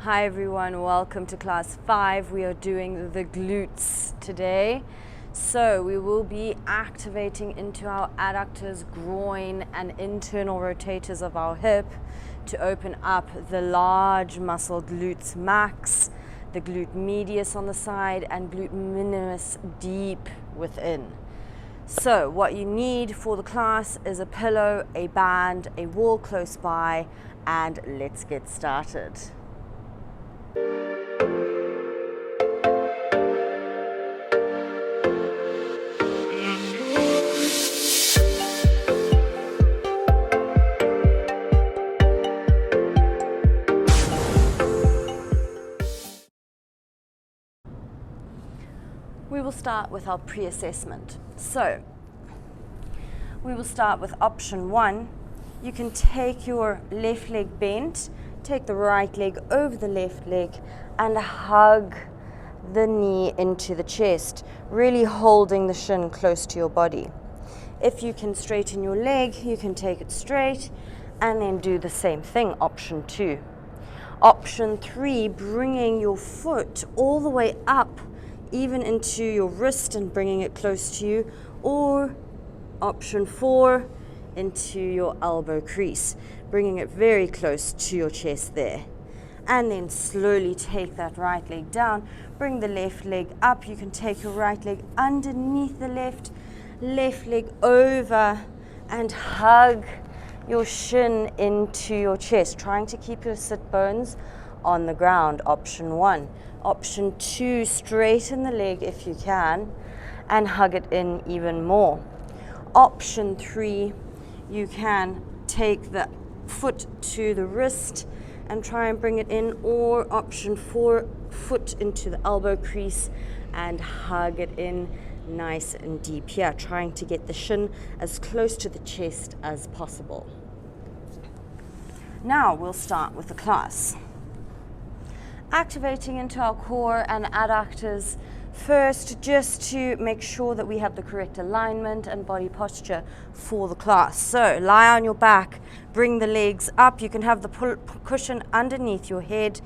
Hi everyone, welcome to class 5. We are doing the glutes today. So we will be activating into our adductors, groin and internal rotators of our hip to open up the large muscle glutes max, the glute medius on the side and glute minimus deep within. So what you need for the class is a pillow, a band, a wall close by, and let's get started. We will start with our pre-assessment. So we will start with option 1. You can take your left leg bent, take the right leg over the left leg and hug the knee into the chest, really holding the shin close to your body. If you can straighten your leg, you can take it straight and then do the same thing, option 2. Option 3, bringing your foot all the way up, even into your wrist and bringing it close to you, or option 4, into your elbow crease, bringing it very close to your chest there. And then slowly take that right leg down, bring the left leg up. You can take your right leg underneath the left leg over and hug your shin into your chest, trying to keep your sit bones on the ground, option 1. Option 2, straighten the leg if you can and hug it in even more. Option 3, you can take the foot to the wrist and try and bring it in, or option 4, foot into the elbow crease and hug it in nice and deep here, trying to get the shin as close to the chest as possible. Now we'll start with the class. Activating into our core and adductors first, just to make sure that we have the correct alignment and body posture for the class. So lie on your back, bring the legs up. You can have the cushion underneath your head,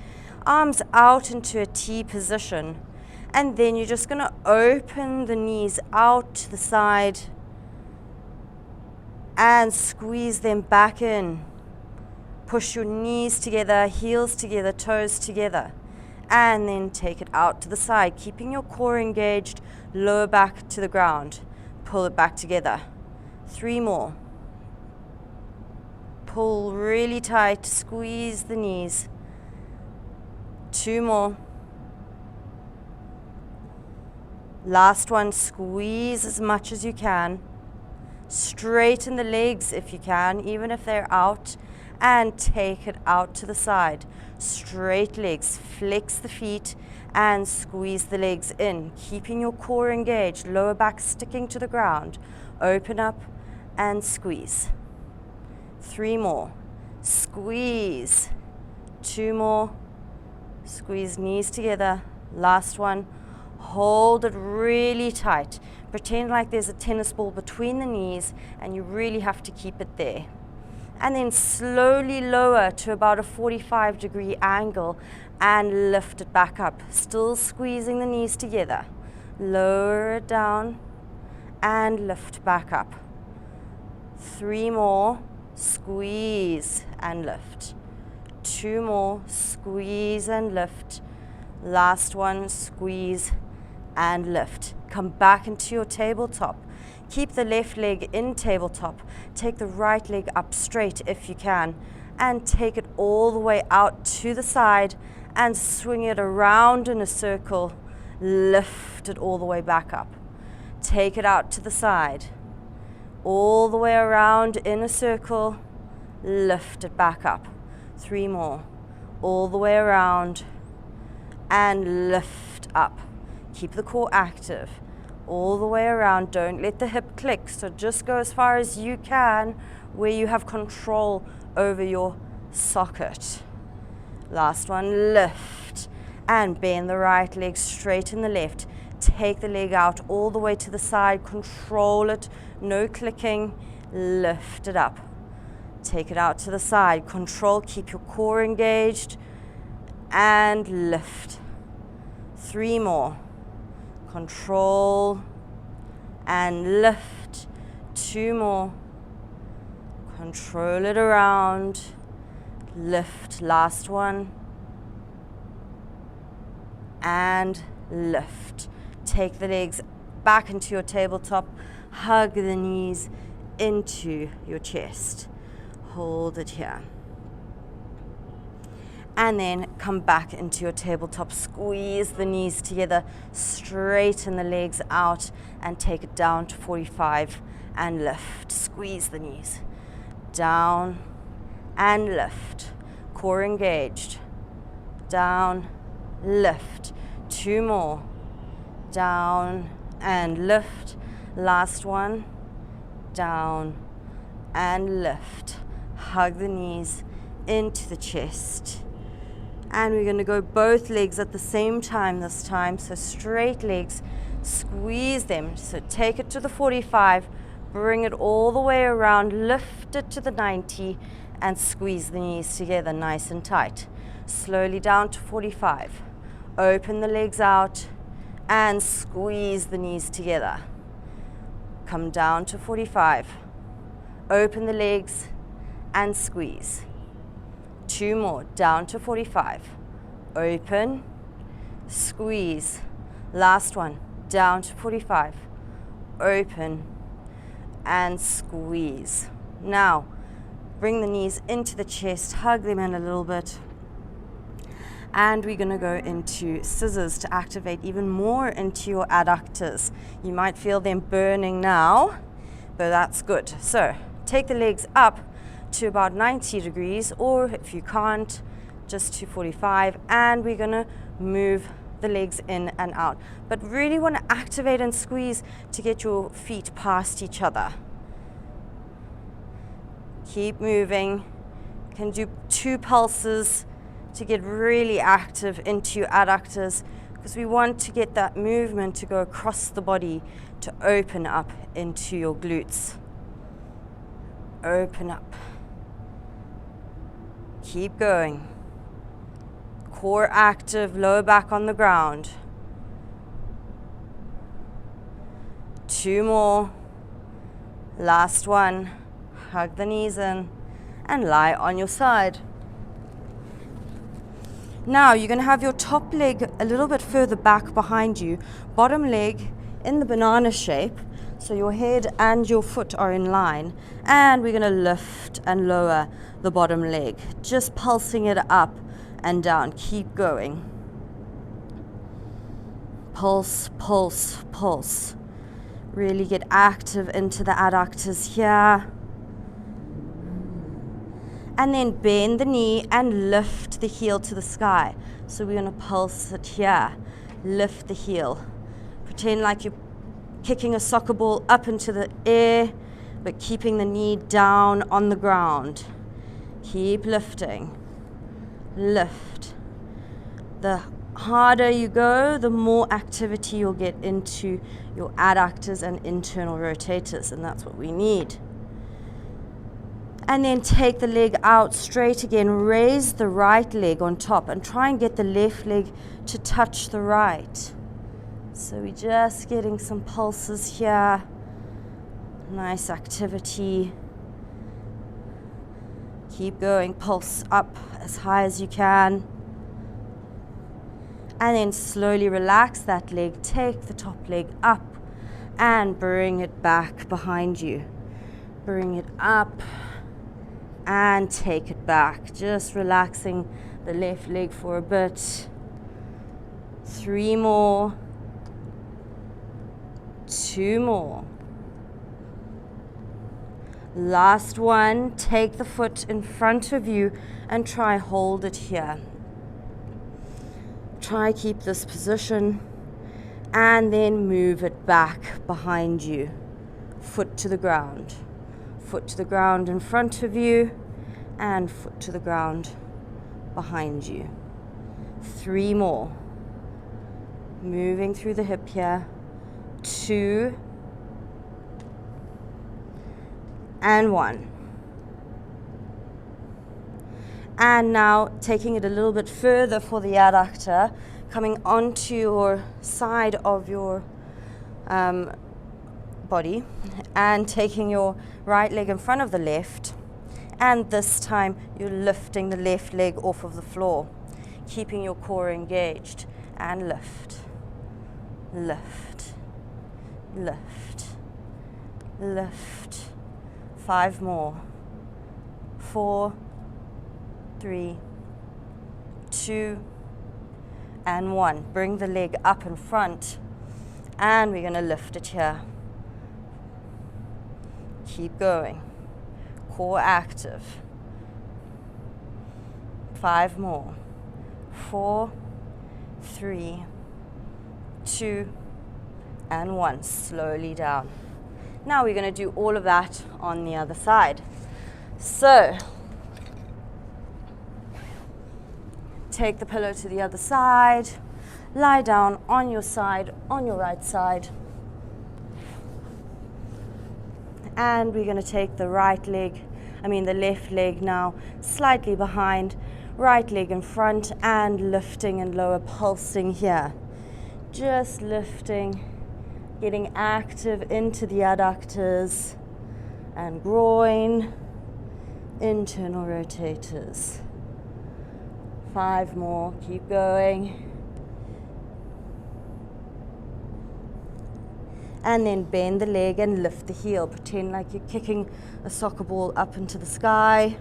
arms out into a T position, and then you're just going to open the knees out to the side and squeeze them back in. Push your knees together, heels together, toes together, and then take it out to the side, keeping your core engaged, lower back to the ground. Pull it back together. 3 more. Pull really tight, squeeze the knees. 2 more. Last one, squeeze as much as you can. Straighten the legs if you can, even if they're out, and take it out to the side. Straight legs, flex the feet and squeeze the legs in, keeping your core engaged, lower back sticking to the ground. Open up and squeeze. 3 more. Squeeze. 2 more. Squeeze knees together. Last one. Hold it really tight. Pretend like there's a tennis ball between the knees and you really have to keep it there. And then slowly lower to about a 45-degree angle and lift it back up. Still squeezing the knees together. Lower it down and lift back up. 3 more. Squeeze and lift. 2 more. Squeeze and lift. Last one. Squeeze and lift. Come back into your tabletop. Keep the left leg in tabletop. Take the right leg up straight if you can, and take it all the way out to the side and swing it around in a circle. Lift it all the way back up. Take it out to the side, all the way around in a circle. Lift it back up. 3 more. All the way around and lift up. Keep the core active. All the way around. Don't let the hip click, so just go as far as you can where you have control over your socket. Last one. Lift and bend the right leg, straighten the left. Take the leg out all the way to the side. Control it, no clicking. Lift it up. Take it out to the side. Control, keep your core engaged and lift. 3 more. Control and lift. 2 more. Control it around. Lift. Last one. And lift. Take the legs back into your tabletop. Hug the knees into your chest. Hold it here. And then come back into your tabletop. Squeeze the knees together. Straighten the legs out and take it down to 45 and lift. Squeeze the knees. Down and lift. Core engaged. Down, lift. 2 more. Down and lift. Last one. Down and lift. Hug the knees into the chest. And we're going to go both legs at the same time this time. So straight legs, squeeze them. So take it to the 45, bring it all the way around, lift it to the 90, and squeeze the knees together nice and tight. Slowly down to 45. Open the legs out and squeeze the knees together. Come down to 45. Open the legs and squeeze. 2 more, down to 45. Open, squeeze. Last one, down to 45. Open and squeeze. Now, bring the knees into the chest, hug them in a little bit. And we're going to go into scissors to activate even more into your adductors. You might feel them burning now, but that's good. So, take the legs up to about 90 degrees, or if you can't, just to 45, and we're going to move the legs in and out. But really want to activate and squeeze to get your feet past each other. Keep moving. You can do 2 pulses to get really active into your adductors, because we want to get that movement to go across the body to open up into your glutes. Open up. Keep going. Core active, lower back on the ground. 2 more. Last one. Hug the knees in and lie on your side. Now you're going to have your top leg a little bit further back behind you, bottom leg in the banana shape, so your head and your foot are in line, and we're going to lift and lower the bottom leg, just pulsing it up and down. Keep going. Pulse, pulse, pulse. Really get active into the adductors here. And then bend the knee and lift the heel to the sky. So we're going to pulse it here. Lift the heel. Pretend like you're kicking a soccer ball up into the air, but keeping the knee down on the ground. Keep lifting. Lift. The harder you go, the more activity you'll get into your adductors and internal rotators, and that's what we need. And then take the leg out straight again. Raise the right leg on top and try and get the left leg to touch the right. So we're just getting some pulses here. Nice activity. Keep going. Pulse up as high as you can. And then slowly relax that leg. Take the top leg up and bring it back behind you. Bring it up and take it back. Just relaxing the left leg for a bit. 3 more. 2 more. Last one. Take the foot in front of you and try hold it here. Try keep this position and then move it back behind you. Foot to the ground. Foot to the ground in front of you and foot to the ground behind you. 3 more. Moving through the hip here. 2 and 1. And now taking it a little bit further for the adductor, coming onto your side of your body and taking your right leg in front of the left, and this time you're lifting the left leg off of the floor, keeping your core engaged, and lift, lift, lift, lift. 5 more. 4, 3, 2, and 1. Bring the leg up in front, and we're going to lift it here. Keep going. Core active. 5 more. 4, 3, 2, and 1. Slowly down. Now we're going to do all of that on the other side. So, take the pillow to the other side, lie down on your side, on your right side, and we're going to take the the left leg now slightly behind, right leg in front, and lifting and lower pulsing here. Just lifting, getting active into the adductors and groin, internal rotators. 5 more, keep going. And then bend the leg and lift the heel. Pretend like you're kicking a soccer ball up into the sky.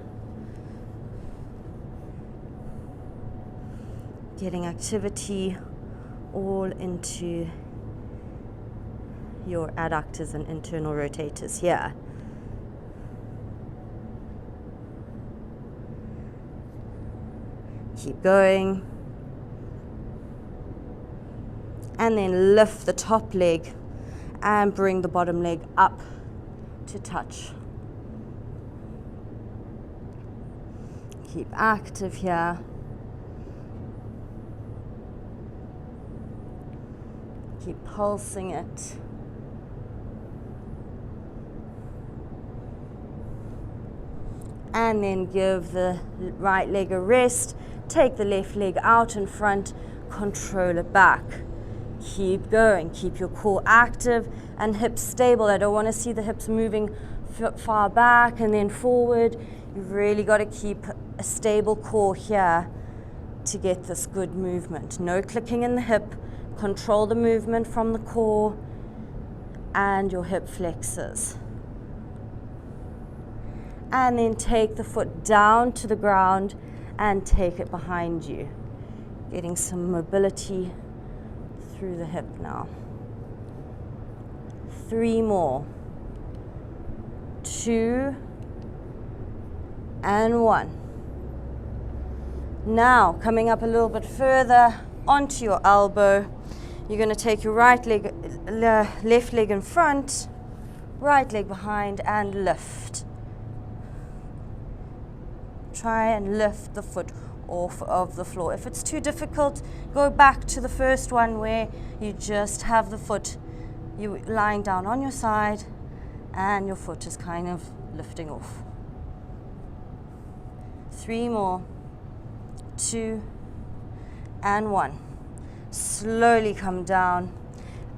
Getting activity all into your adductors and internal rotators here. Keep going. And then lift the top leg and bring the bottom leg up to touch. Keep active here. Keep pulsing it. And then give the right leg a rest. Take the left leg out in front, control it back. Keep going, keep your core active and hips stable. I don't want to see the hips moving far back and then forward. You've really got to keep a stable core here to get this good movement. No clicking in the hip, control the movement from the core and your hip flexors. And then take the foot down to the ground and take it behind you. Getting some mobility through the hip now. 3 more. 2 and 1. Now, coming up a little bit further onto your elbow, you're going to take your right leg, left leg in front, right leg behind, and lift. Try and lift the foot off of the floor. If it's too difficult, go back to the first one where you just have the foot, you lying down on your side and your foot is kind of lifting off. 3 more. 2 and 1. Slowly come down,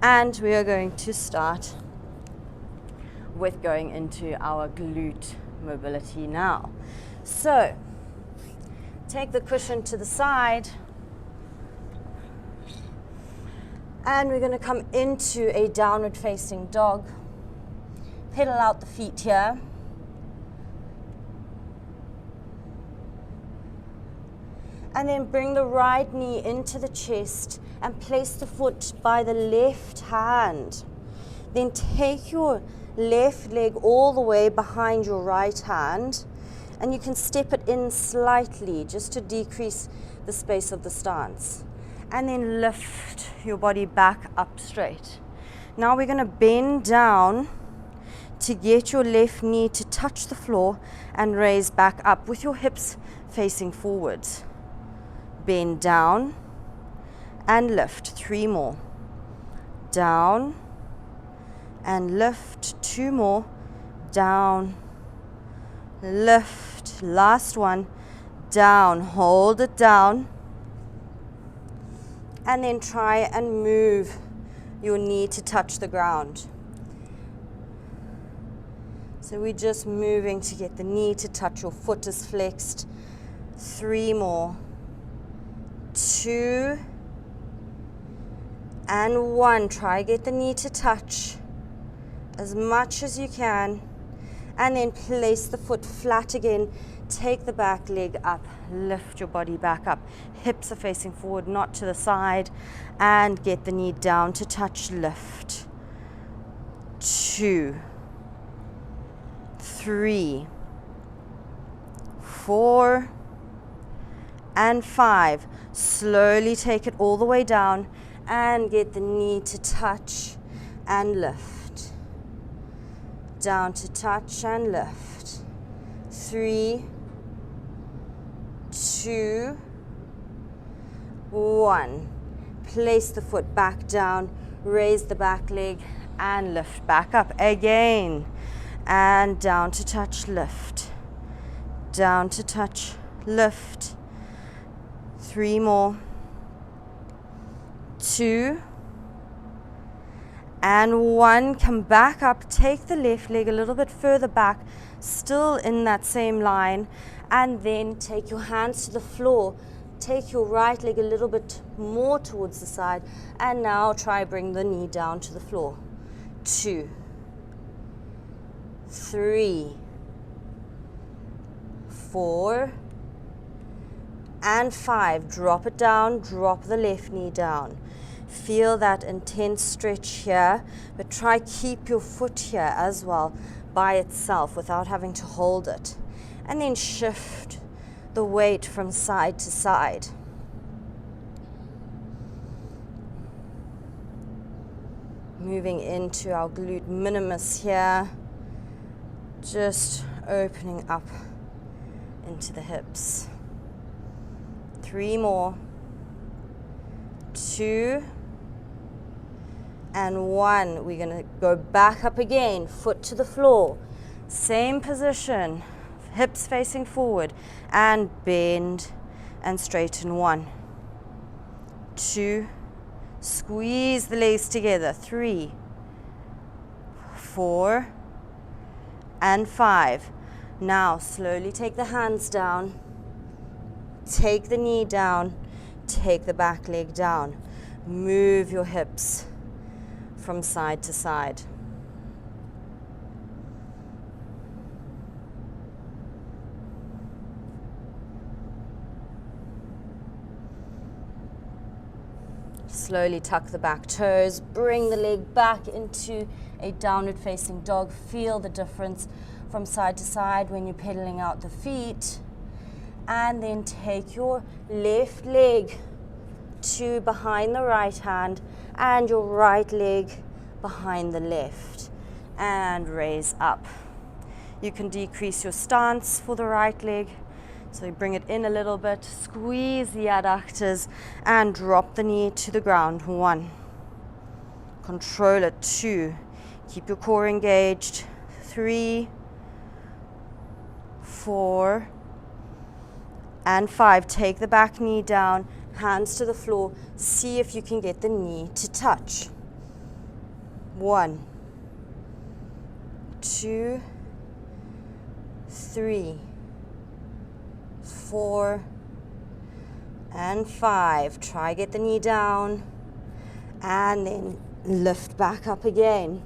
and we are going to start with going into our glute mobility now. So, take the cushion to the side, and we're going to come into a downward facing dog. Pedal out the feet here. And then bring the right knee into the chest and place the foot by the left hand. Then take your left leg all the way behind your right hand, and you can step it in slightly just to decrease the space of the stance. And then lift your body back up straight. Now we're going to bend down to get your left knee to touch the floor and raise back up with your hips facing forwards. Bend down and lift. 3 more. Down and lift. 2 more. Down, lift. Last one. down, hold it down, and then try and move your knee to touch the ground. So we're just moving to get the knee to touch. Your foot is flexed. 3 more. 2 and 1. Try get the knee to touch as much as you can, and then place the foot flat again. Take the back leg up, lift your body back up. Hips are facing forward, not to the side, and get the knee down to touch. Lift. 2, 3, 4, and 5. Slowly take it all the way down and get the knee to touch and lift. Down to touch and lift. 3, 2, 1. Place the foot back down, raise the back leg and lift back up again. And down to touch, lift. Down to touch, lift. 3 more. 2 and 1. Come back up, take the left leg a little bit further back, still in that same line, and then take your hands to the floor. Take your right leg a little bit more towards the side, and now try bring the knee down to the floor. 2, 3, 4, and 5. Drop it down, drop the left knee down. Feel that intense stretch here, but try keep your foot here as well by itself without having to hold it. And then shift the weight from side to side. Moving into our glute minimus here, just opening up into the hips. 3 more. 2 and 1. We're going to go back up again, foot to the floor. Same position, hips facing forward, and bend and straighten. 1, 2, squeeze the legs together. 3, 4, and 5. Now slowly take the hands down, take the knee down, take the back leg down. Move your hips from side to side. Slowly tuck the back toes, bring the leg back into a downward facing dog. Feel the difference from side to side when you're pedaling out the feet. And then take your left leg to behind the right hand and your right leg behind the left, and raise up. You can decrease your stance for the right leg, so you bring it in a little bit, squeeze the adductors and drop the knee to the ground. 1, control it. 2, keep your core engaged. 3, 4, and 5. Take the back knee down, hands to the floor. See if you can get the knee to touch. 1, 2, 3, 4, and 5. Try get the knee down, and then lift back up again.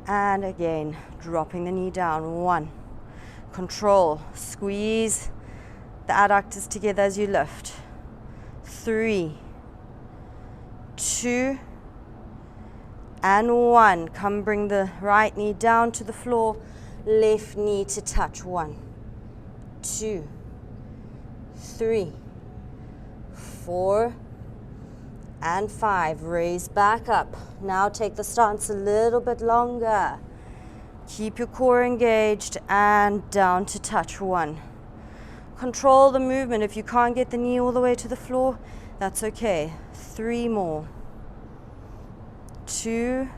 And again, dropping the knee down. 1, control, squeeze the adductors together as you lift. 3, 2, and 1. Come bring the right knee down to the floor, left knee to touch. 1, 2, 3, 4, and 5. Raise back up. Now take the stance a little bit longer. Keep your core engaged and down to touch. 1. Control the movement. If you can't get the knee all the way to the floor, that's okay. 3 more. 2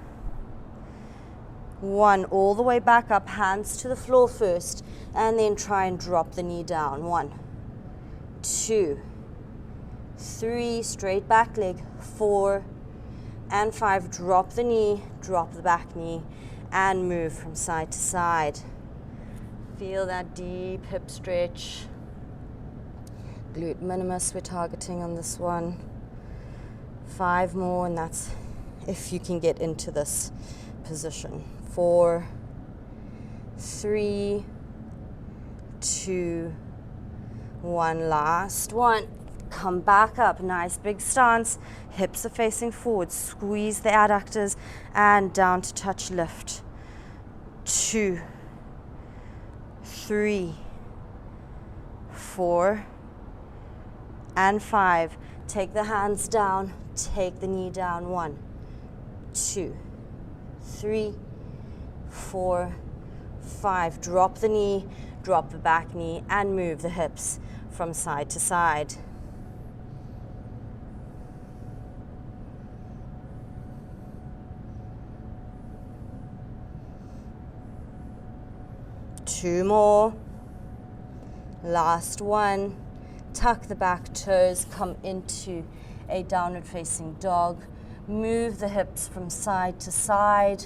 1, all the way back up, hands to the floor first, and then try and drop the knee down. 1, 2, 3, straight back leg, 4, and 5, drop the knee, drop the back knee, and move from side to side. Feel that deep hip stretch. Glute minimus we're targeting on this one. 5 more, and that's if you can get into this position. 4, 3, 2, 1, last one. Come back up, nice big stance, hips are facing forward, squeeze the adductors, and down to touch lift. 2, 3, 4, and 5. Take the hands down, take the knee down. 1, 2, 3, 4, 5. Drop the knee, drop the back knee, and move the hips from side to side. Two more. Last one. Tuck the back toes, come into a downward facing dog. Move the hips from side to side.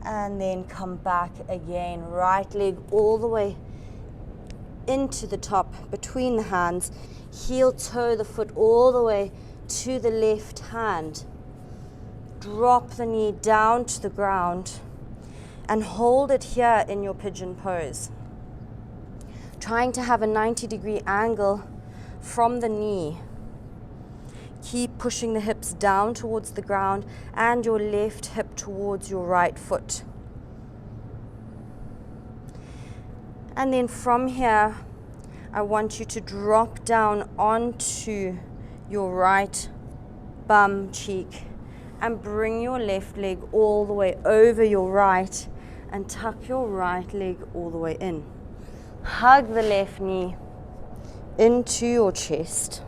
And then come back again. Right leg all the way into the top between the hands. Heel toe the foot all the way to the left hand. Drop the knee down to the ground and hold it here in your pigeon pose. Trying to have a 90-degree angle from the knee. Keep pushing the hips down towards the ground and your left hip towards your right foot. And then from here, I want you to drop down onto your right bum cheek and bring your left leg all the way over your right and tuck your right leg all the way in. Hug the left knee into your chest.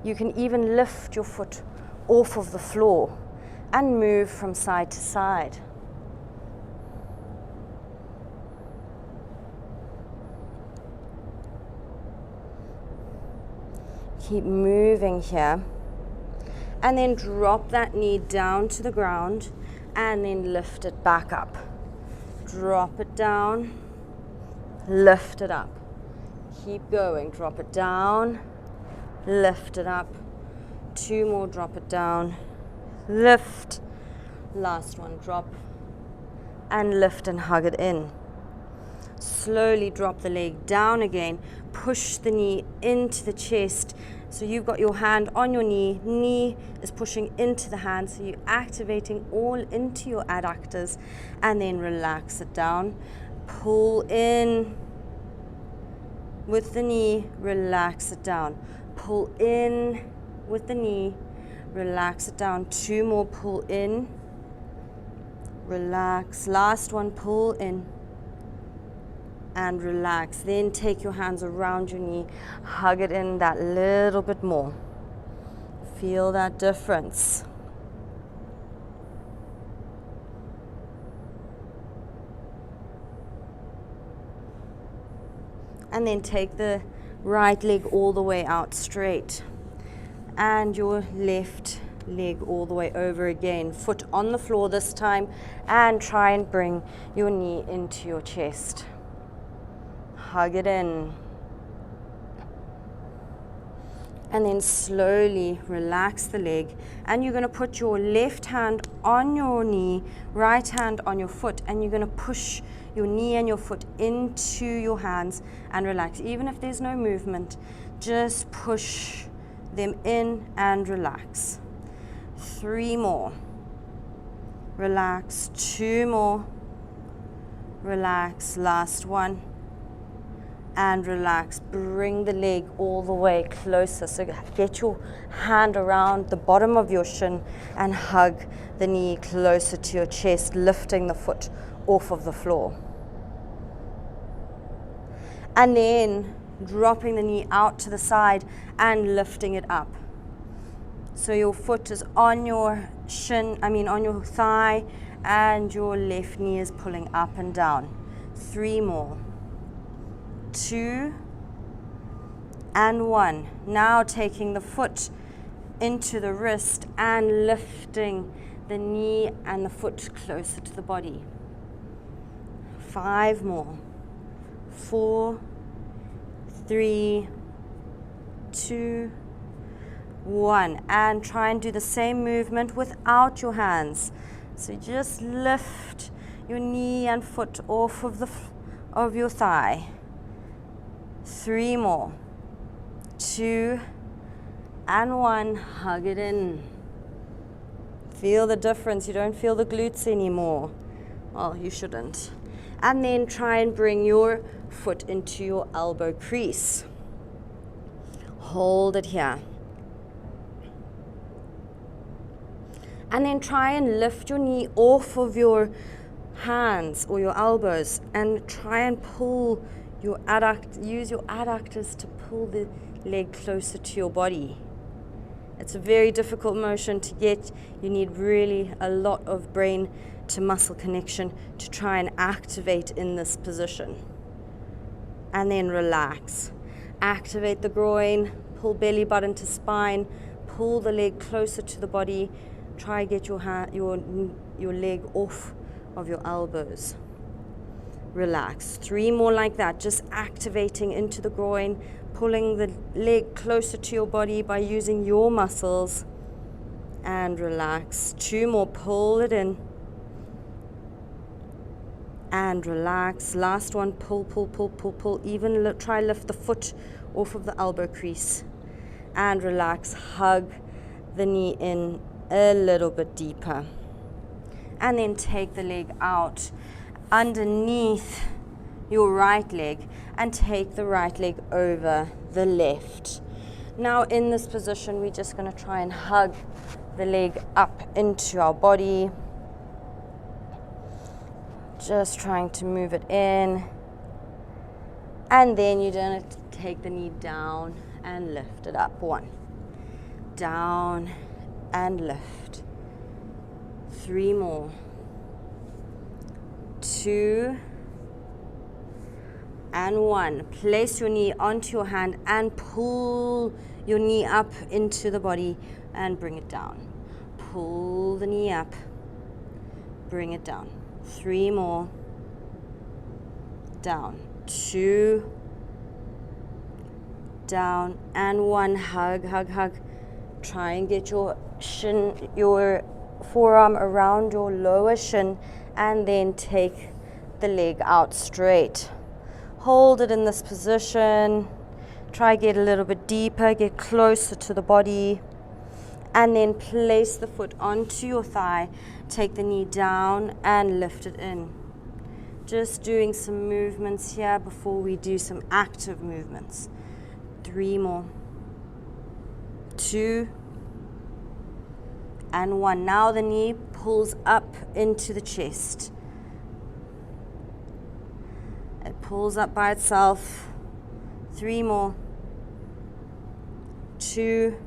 You can even lift your foot off of the floor and move from side to side. Keep moving here. And then drop that knee down to the ground and then lift it back up. Drop it down, lift it up. Keep going, drop it down, lift it up. 2 more, drop it down, lift. Last one, drop and lift and hug it in. Slowly drop the leg down again, push the knee into the chest. So you've got your hand on your knee, knee is pushing into the hand, so you're activating all into your adductors, and then relax it down. Pull in with the knee, relax it down. Pull in with the knee, relax it down. 2 more, pull in, relax. Last one, pull in and relax. Then take your hands around your knee, hug it in that little bit more. Feel that difference. And then take the right leg all the way out straight and your left leg all the way over again. Foot on the floor this time, and try and bring your knee into your chest. Hug it in. And then slowly relax the leg, and you're going to put your left hand on your knee, right hand on your foot, and you're going to push your knee and your foot into your hands and relax. Even if there's no movement, just push them in and relax. 3 more. Relax. 2 more. Relax. Last one. And relax. Bring the leg all the way closer. So get your hand around the bottom of your shin and hug the knee closer to your chest, lifting the foot off of the floor. And then dropping the knee out to the side and lifting it up. So your foot is on your on your thigh, and your left knee is pulling up and down. 3 more. 2 and 1. Now taking the foot into the wrist and lifting the knee and the foot closer to the body. 5 more. 4, 3, 2, 1. And try and do the same movement without your hands. So just lift your knee and foot off of your thigh. 3 more. 2 and 1. Hug it in. Feel the difference. You don't feel the glutes anymore. Well, you shouldn't. And then try and bring your foot into your elbow crease. Hold it here. And then try and lift your knee off of your hands or your elbows and try and pull your use your adductors to pull the leg closer to your body. It's a very difficult motion to get. You need really a lot of brain to muscle connection to try and activate in this position. And then relax. Activate the groin, pull belly button to spine, pull the leg closer to the body. Try and get your leg off of your elbows. Relax. 3 more like that, just activating into the groin, pulling the leg closer to your body by using your muscles. And relax. 2 more, pull it in. And relax. Last one, pull, pull, pull, pull, pull. Even try lift the foot off of the elbow crease. And relax. Hug the knee in a little bit deeper. And then take the leg out underneath your right leg and take the right leg over the left. Now in this position, we're just going to try and hug the leg up into our body. Just trying to move it in. And then you're going to take the knee down and lift it up. 1. Down and lift. 3 more. 2 and 1. Place your knee onto your hand and pull your knee up into the body and bring it down. Pull the knee up, bring it down. 3 more. Down. 2 down and 1. Hug, hug, hug. Try and get your forearm around your lower shin and then take the leg out straight. Hold it in this position. Try get a little bit deeper, get closer to the body. And then place the foot onto your thigh. Take the knee down and lift it in. Just doing some movements here before we do some active movements. 3 more. 2 and 1. Now the knee pulls up into the chest. It pulls up by itself. 3 more. 2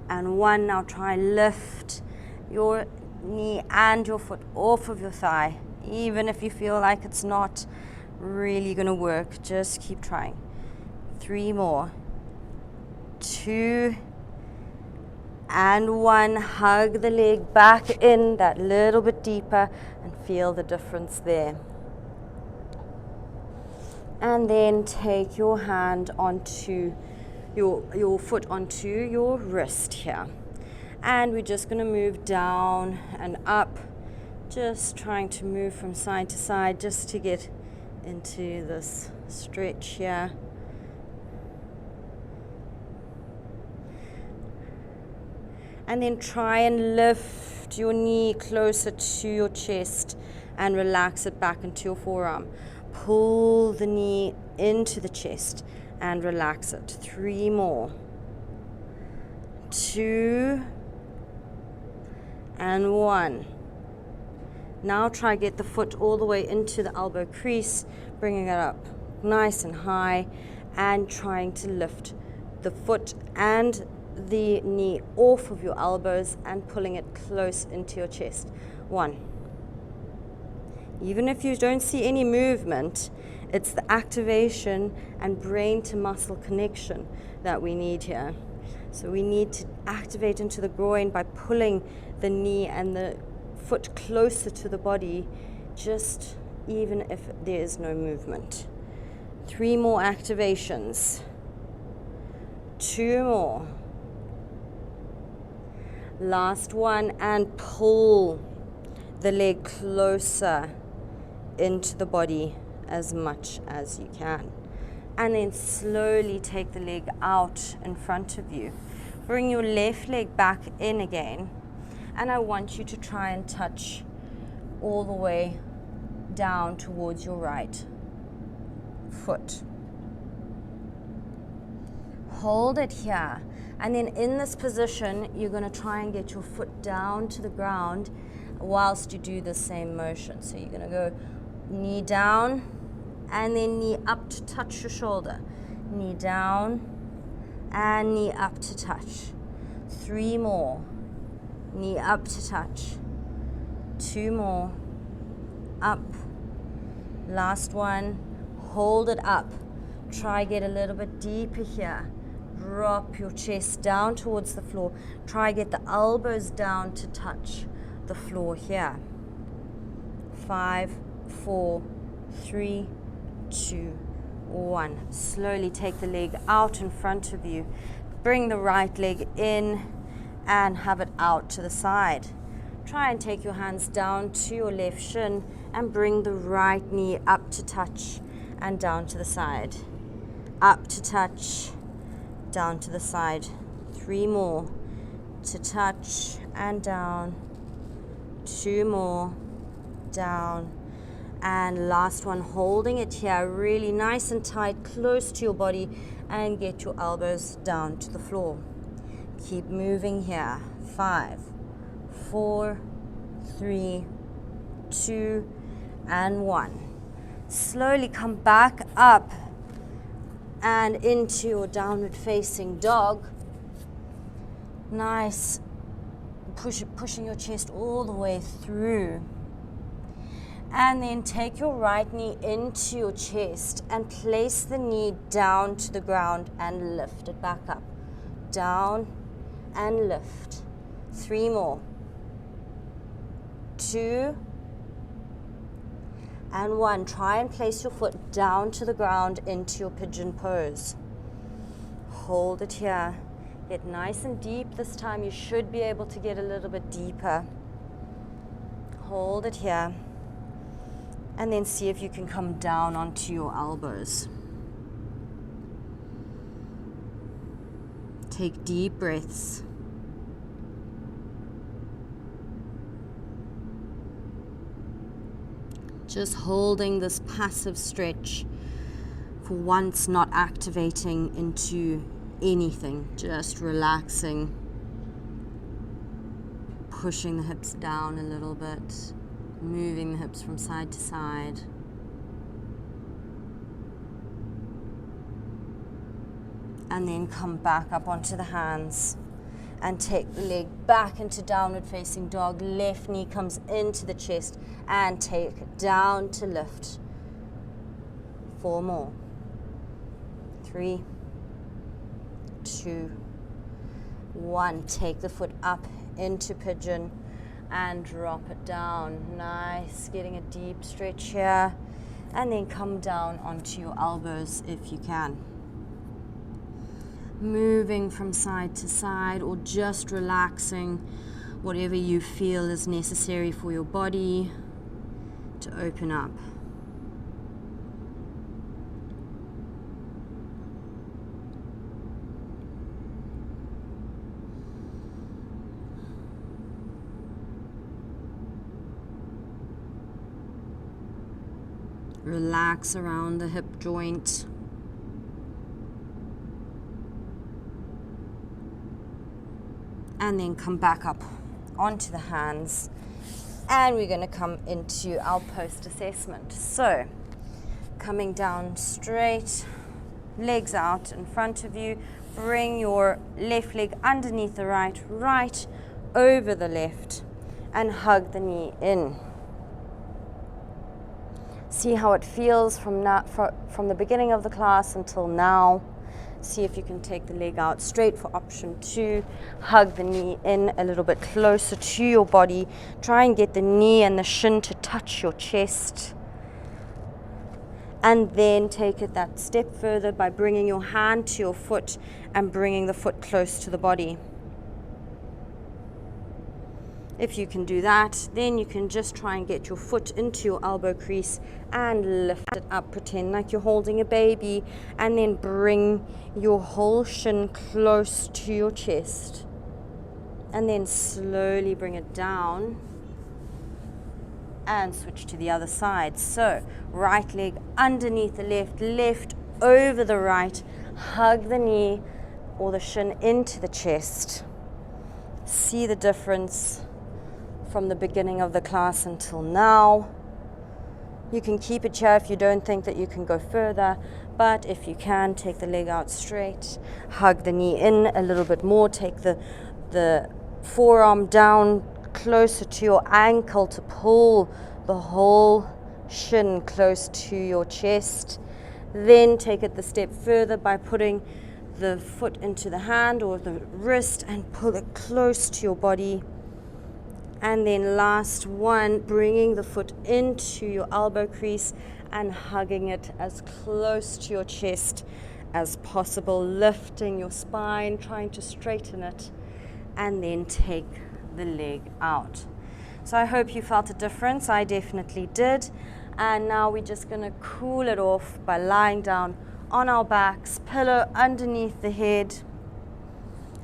and 1. Now try and lift your knee and your foot off of your thigh. Even if you feel like it's not really going to work, just keep trying. 3 more. 2 and 1. Hug the leg back in that little bit deeper and feel the difference there. And then take your hand onto your foot onto your wrist here. And we're just going to move down and up, just trying to move from side to side just to get into this stretch here. And then try and lift your knee closer to your chest and relax it back into your forearm. Pull the knee into the chest and relax it. 3 more. 2 and 1. Now try get the foot all the way into the elbow crease, bringing it up. nice and high, and trying to lift the foot and the knee off of your elbows and pulling it close into your chest. 1. Even if you don't see any movement, it's the activation and brain to muscle connection that we need here. So we need to activate into the groin by pulling the knee and the foot closer to the body, just even if there is no movement. 3 more activations. 2 more. Last one, and pull the leg closer into the body as much as you can. And then slowly take the leg out in front of you. Bring your left leg back in again. And I want you to try and touch all the way down towards your right foot. Hold it here. And then in this position, you're going to try and get your foot down to the ground whilst you do the same motion. So you're going to go knee down and then knee up to touch your shoulder. Knee down and knee up to touch. 3 more. Knee up to touch. 2 more. Up. Last one. Hold it up. Try get a little bit deeper here. Drop your chest down towards the floor. Try get the elbows down to touch the floor here. 5, 4, 3, 2, 1. Slowly take the leg out in front of you. Bring the right leg in and have it out to the side. Try and take your hands down to your left shin and bring the right knee up to touch and down to the side. Up to touch, down to the side. 3 more. To touch and down. 2 more. Down. And last one, holding it here really nice and tight, close to your body, and get your elbows down to the floor. Keep moving here. 5, 4, 3, 2, and 1. Slowly come back up and into your downward facing dog. Nice. Pushing your chest all the way through. And then take your right knee into your chest and place the knee down to the ground and lift it back up. Down and lift. 3 more. 2 and 1. Try and place your foot down to the ground into your pigeon pose. Hold it here. Get nice and deep this time. You should be able to get a little bit deeper. Hold it here. And then see if you can come down onto your elbows. Take deep breaths. Just holding this passive stretch for once, not activating into anything, just relaxing, pushing the hips down a little bit. Moving the hips from side to side. And then come back up onto the hands and take the leg back into downward facing dog. Left knee comes into the chest and take down to lift. 4 more. 3, 2, 1. Take the foot up into pigeon and drop it down. Nice, getting a deep stretch here. And then come down onto your elbows if you can. Moving from side to side or just relaxing, whatever you feel is necessary for your body to open up. Relax around the hip joint. And then come back up onto the hands. And we're going to come into our post-assessment. So, Coming down straight, legs out in front of you. Bring your left leg underneath the right, right over the left, and hug the knee in. See how it feels from the beginning of the class until now. See if you can take the leg out straight for option 2. Hug the knee in a little bit closer to your body. Try and get the knee and the shin to touch your chest. And then take it that step further by bringing your hand to your foot and bringing the foot close to the body. If you can do that, then you can just try and get your foot into your elbow crease and lift it up. Pretend like you're holding a baby, and then bring your whole shin close to your chest. And then slowly bring it down and switch to the other side. So, right leg underneath the left, left over the right. Hug the knee or the shin into the chest. See the difference from the beginning of the class until now. You can keep it here if you don't think that you can go further, but if you can, take the leg out straight, hug the knee in a little bit more, take the forearm down closer to your ankle to pull the whole shin close to your chest. Then take it the step further by putting the foot into the hand or the wrist and pull it close to your body. And then last one, bringing the foot into your elbow crease and hugging it as close to your chest as possible, lifting your spine, trying to straighten it, and then take the leg out. So I hope you felt a difference. I definitely did. And now we're just going to cool it off by lying down on our backs, pillow underneath the head,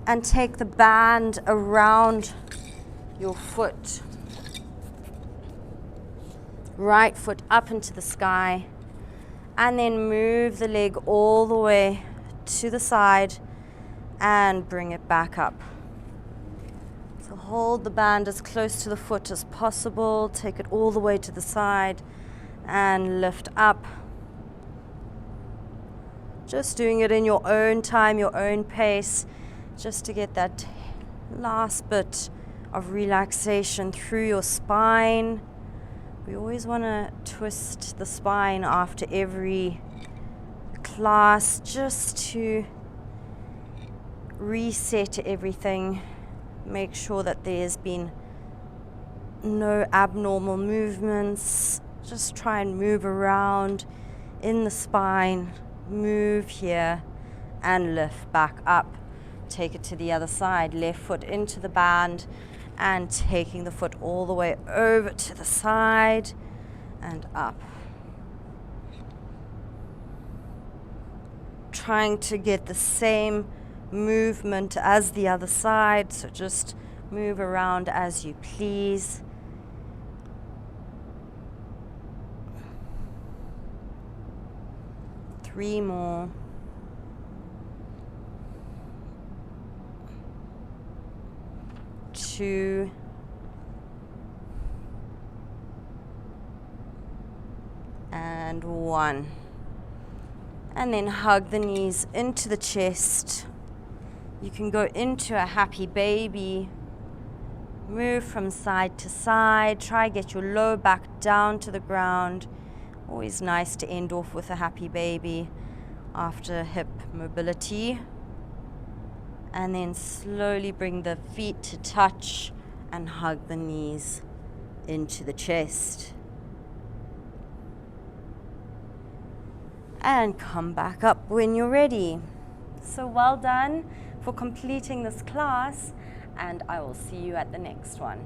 and take the band around your foot. Right foot up into the sky, and then move the leg all the way to the side and bring it back up. So hold the band as close to the foot as possible, take it all the way to the side and lift up. Just doing it in your own time, your own pace, just to get that last bit of relaxation through your spine. We always want to twist the spine after every class just to reset everything, make sure that there's been no abnormal movements. Just try and move around in the spine, move here and lift back up. Take it to the other side, left foot into the band and taking the foot all the way over to the side and up. Trying to get the same movement as the other side, so just move around as you please. Three more. Two. And one. And then hug the knees into the chest. You can go into a happy baby. Move from side to side. Try get your lower back down to the ground. Always nice to end off with a happy baby after hip mobility. And then slowly bring the feet to touch and hug the knees into the chest. And come back up when you're ready. So well done for completing this class, and I will see you at the next one.